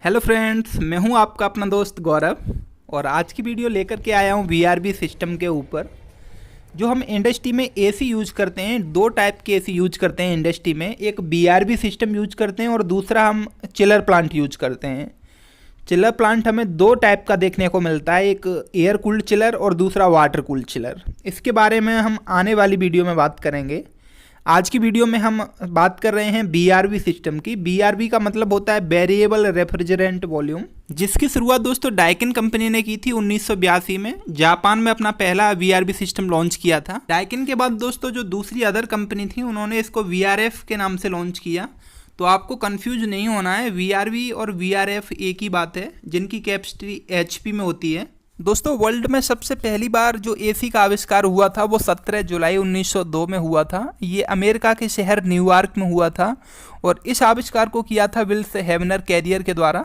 Hello friends, मैं हूं आपका अपना दोस्त गौरव और आज की वीडियो लेकर के आया हूं वीआरबी सिस्टम के ऊपर। जो हम इंडस्ट्री में एसी यूज करते हैं, दो टाइप के एसी यूज करते हैं इंडस्ट्री में। एक वीआरबी सिस्टम यूज करते हैं और दूसरा हम चिलर प्लांट यूज करते हैं। चिलर प्लांट हमें दो टाइप का देखने को मिलता है, एक एयर कूल्ड चिलर और दूसरा वाटर कूल्ड चिलर। इसके बारे में हम आने वाली वीडियो में बात करेंगे। आज की वीडियो में हम बात कर रहे हैं बीआरबी सिस्टम की। बीआरबी का मतलब होता है वेरिएबल रेफ्रिजरेंट वॉल्यूम, जिसकी शुरुआत दोस्तों डाइकिन कंपनी ने की थी 1982 में। जापान में अपना पहला वीआरबी सिस्टम लॉन्च किया था। डाइकिन के बाद दोस्तों जो दूसरी अदर कंपनी थी उन्होंने इसको वीआरएफ के नाम से लॉन्च किया। तो आपको कंफ्यूज नहीं होना है, वीआरबी और वीआरएफ एक ही बात है, जिनकी कैपेसिटी एचपी में होती है। दोस्तों वर्ल्ड में सबसे पहली बार जो एसी का आविष्कार हुआ था वो 17 जुलाई 1902 में हुआ था। ये अमेरिका के शहर न्यूयॉर्क में हुआ था और इस आविष्कार को किया था विल्स हेवनर कैरियर के द्वारा।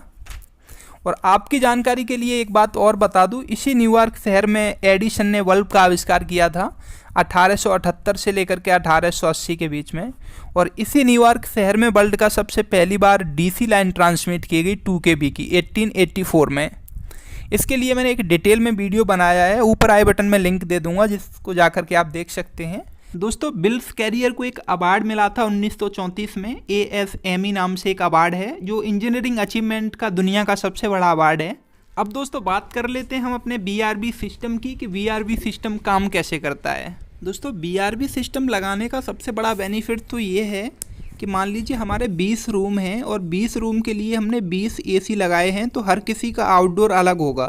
और आपकी जानकारी के लिए एक बात और बता दूं, इसी न्यूयॉर्क शहर में एडिसन ने बल्ब का आविष्कार किया था 1878 से लेकर के 1880 के बीच में। और इसी न्यूयॉर्क शहर में वर्ल्ड का सबसे पहली बार डीसी लाइन ट्रांसमिट की गई 2 kb की 1884 में। इसके लिए मैंने एक डिटेल में वीडियो बनाया है, ऊपर आई बटन में लिंक दे दूंगा, जिसको जाकर के आप देख सकते हैं। दोस्तों विल्स कैरियर को एक अवार्ड मिला था 1934 में, ASME नाम से एक अवार्ड है जो इंजीनियरिंग अचीवमेंट का दुनिया का सबसे बड़ा अवार्ड है। अब दोस्तों बात कर लेते हैं हम अपने बीआरबी सिस्टम की कि बीआरबी सिस्टम काम कैसे करता है। दोस्तों बीआरबी सिस्टम लगाने का सबसे बड़ा बेनिफिट तो ये है कि मान लीजिए हमारे 20 रूम हैं और 20 रूम के लिए हमने 20 एसी लगाए हैं, तो हर किसी का आउटडोर अलग होगा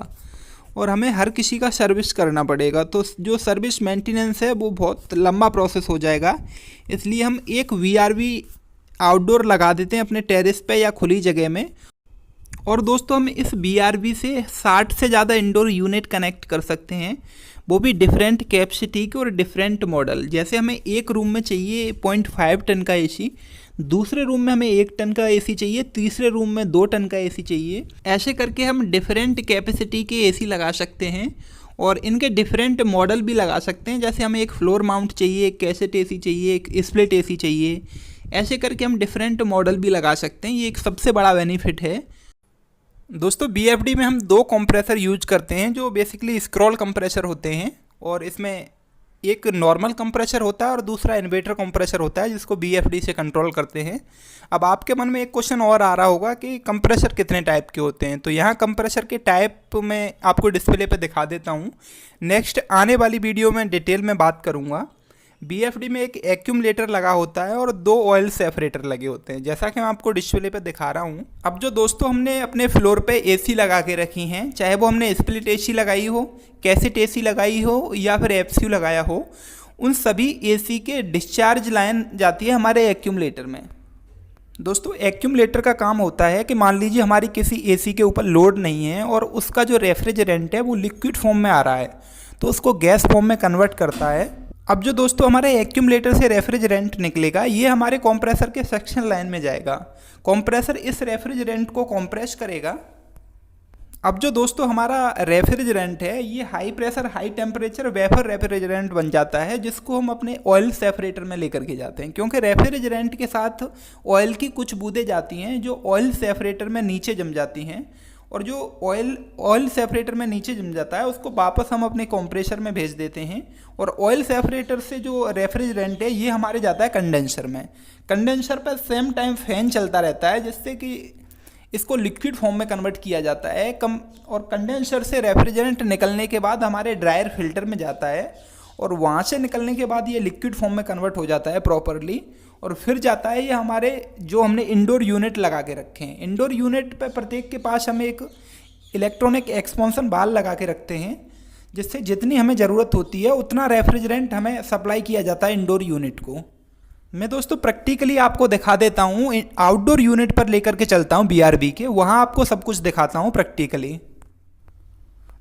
और हमें हर किसी का सर्विस करना पड़ेगा। तो जो सर्विस मेंटेनेंस है वो बहुत लंबा प्रोसेस हो जाएगा। इसलिए हम एक वीआरबी आउटडोर लगा देते हैं अपने टेरेस पे या खुली जगह में। और दोस्तों हम इस बीआरबी से 60 से ज़्यादा इंडोर यूनिट कनेक्ट कर सकते हैं, वो भी डिफरेंट कैपेसिटी के और डिफरेंट मॉडल। जैसे हमें एक रूम में चाहिए 0.5 टन का एसी, दूसरे रूम में हमें 1 टन का एसी चाहिए, तीसरे रूम में 2 टन का एसी चाहिए। ऐसे करके हम डिफरेंट कैपेसिटी के एसी लगा सकते हैं और इनके डिफरेंट मॉडल भी लगा सकते हैं। जैसे हमें एक फ्लोर माउंट चाहिए, एक कैसेट एसी चाहिए, एक स्प्लिट एसी चाहिए। ऐसे करके हम डिफरेंट मॉडल भी लगा सकते हैं। ये एक सबसे बड़ा बेनिफिट है। दोस्तों बीएफडी में हम 2 कंप्रेसर यूज करते हैं जो बेसिकली स्क्रॉल कंप्रेसर होते हैं, और इसमें एक नॉर्मल कंप्रेसर होता है और दूसरा इन्वर्टर कंप्रेसर होता है, जिसको बीएफडी से कंट्रोल करते हैं। अब आपके मन में एक क्वेश्चन और आ रहा होगा कि कंप्रेसर कितने टाइप के होते हैं। तो यहाँ कंप्रेसर के टाइप मैं आपको डिस्प्ले पे दिखा देता हूँ। नेक्स्ट आने वाली वीडियो में डिटेल में बात करूँगा। बीएफडी में एक एक्यूमुलेटर लगा होता है और 2 ऑयल सेपरेटर लगे होते हैं, जैसा कि मैं आपको डिस्प्ले पे दिखा रहा हूँ। अब जो दोस्तों हमने अपने फ्लोर पे एसी लगा के रखी हैं, चाहे वो हमने स्प्लिट एसी लगाई हो, कैसेट एसी लगाई हो या फिर एफसीयू लगाया हो, उन सभी एसी के डिस्चार्ज लाइन जाती है हमारे एक्यूमुलेटर में। दोस्तों एक्यूमुलेटर का काम होता है कि मान लीजिए हमारी किसी एसी के ऊपर लोड नहीं है और उसका जो रेफ्रिजरेंट है वो लिक्विड फॉर्म में आ रहा है, तो उसको गैस फॉर्म में कन्वर्ट करता है। अब जो दोस्तों हमारे एक्यूमुलेटर से रेफ्रिजरेंट निकलेगा, ये हमारे कंप्रेसर के सक्शन लाइन में जाएगा। कंप्रेसर इस रेफ्रिजरेंट को कंप्रेस करेगा। अब जो दोस्तों हमारा रेफ्रिजरेंट है, ये high pressure high temperature vapour refrigerant बन जाता है, जिसको हम अपने ऑयल सेपरेटर में लेकर के जाते हैं। क्योंकि रेफ्रिजरेंट के साथ ऑयल की कुछ बूंदें जाती हैं जो ऑयल सेपरेटर में नीचे जम जाती हैं, और जो ऑयल सेपरेटर में नीचे जम जाता है उसको वापस हम अपने कंप्रेसर में भेज देते हैं। और ऑयल सेपरेटर से जो रेफ्रिजरेंट है ये हमारे जाता है कंडेंसर में। कंडेंसर पर सेम टाइम फैन चलता रहता है, जिससे कि इसको लिक्विड फॉर्म में कन्वर्ट किया जाता है। और कंडेंसर से रेफ्रिजरेंट निकलने के बाद हमारे ड्रायर फिल्टर में जाता है, और वहाँ से निकलने के बाद ये लिक्विड फॉर्म में कन्वर्ट हो जाता है प्रॉपरली, और फिर जाता है ये हमारे जो हमने इंडोर यूनिट लगा के रखे हैं। इंडोर यूनिट पे प्रत्येक के पास हम एक इलेक्ट्रॉनिक एक्सपेंशन बाल लगा के रखते हैं, जिससे जितनी हमें ज़रूरत होती है उतना रेफ्रिजरेंट हमें सप्लाई किया जाता है इंडोर यूनिट को। मैं दोस्तों प्रैक्टिकली आपको दिखा देता हूँ, आउटडोर यूनिट पर लेकर के चलता हूँ बीआरबी के, वहाँ आपको सब कुछ दिखाता हूँ प्रैक्टिकली।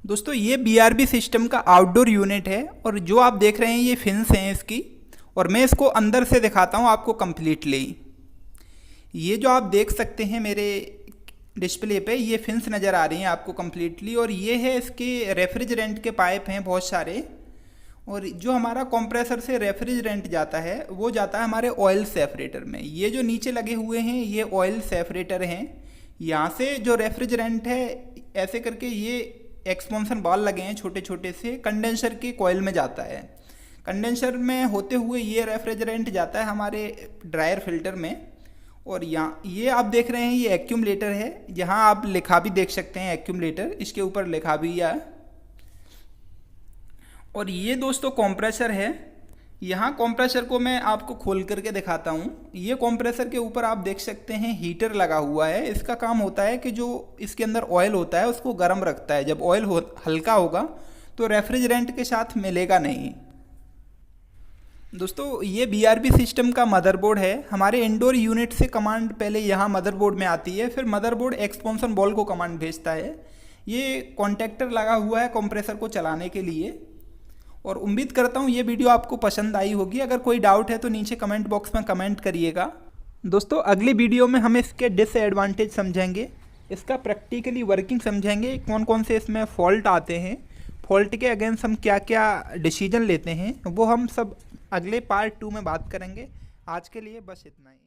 दोस्तों ये बीआरबी सिस्टम का आउटडोर यूनिट है, और जो आप देख रहे हैं ये फिन्स हैं इसकी, और मैं इसको अंदर से दिखाता हूँ आपको कम्प्लीटली। ये जो आप देख सकते हैं मेरे डिस्प्ले पे, ये फिन्स नज़र आ रही हैं आपको कम्प्लीटली, और ये है इसके रेफ्रिजरेंट के पाइप हैं बहुत सारे। और जो हमारा कंप्रेसर से रेफ्रिजरेंट जाता है वो जाता है हमारे ऑयल सेपरेटर में। ये जो नीचे लगे हुए हैं ये ऑयल सेपरेटर हैं, यहाँ से जो रेफ्रिजरेंट है ऐसे करके ये एक्सपेंशन बॉल लगे हैं छोटे छोटे से, कंडेंसर के कॉइल में जाता है। कंडेंसर में होते हुए ये रेफ्रिजरेंट जाता है हमारे ड्रायर फिल्टर में। और यहाँ ये आप देख रहे हैं ये एक्यूमुलेटर है, यहाँ आप लिखा भी देख सकते हैं एक्यूमुलेटर, इसके ऊपर लिखा भी है। और ये दोस्तों कंप्रेसर है। यहाँ कंप्रेसर को मैं आपको खोल करके दिखाता हूँ। ये कंप्रेसर के ऊपर आप देख सकते हैं हीटर लगा हुआ है। इसका काम होता है कि जो इसके अंदर ऑयल होता है उसको गर्म रखता है। जब ऑयल हल्का होगा तो रेफ्रिजरेंट के साथ मिलेगा नहीं। दोस्तों ये BRB सिस्टम का मदरबोर्ड है। हमारे इंडोर यूनिट से कमांड पहले यहाँ मदरबोर्ड में आती है, फिर मदरबोर्ड एक्सपेंशन बॉल को कमांड भेजता है। ये कॉन्टैक्टर लगा हुआ है कंप्रेसर को चलाने के लिए। और उम्मीद करता हूँ ये वीडियो आपको पसंद आई होगी। अगर कोई डाउट है तो नीचे कमेंट बॉक्स में कमेंट करिएगा। दोस्तों अगली वीडियो में हम इसके डिसएडवांटेज समझेंगे, इसका प्रैक्टिकली वर्किंग समझेंगे, कौन कौन से इसमें फॉल्ट आते हैं, फॉल्ट के अगेंस्ट हम क्या क्या डिसीजन लेते हैं, वो हम सब अगले पार्ट 2 में बात करेंगे। आज के लिए बस इतना ही।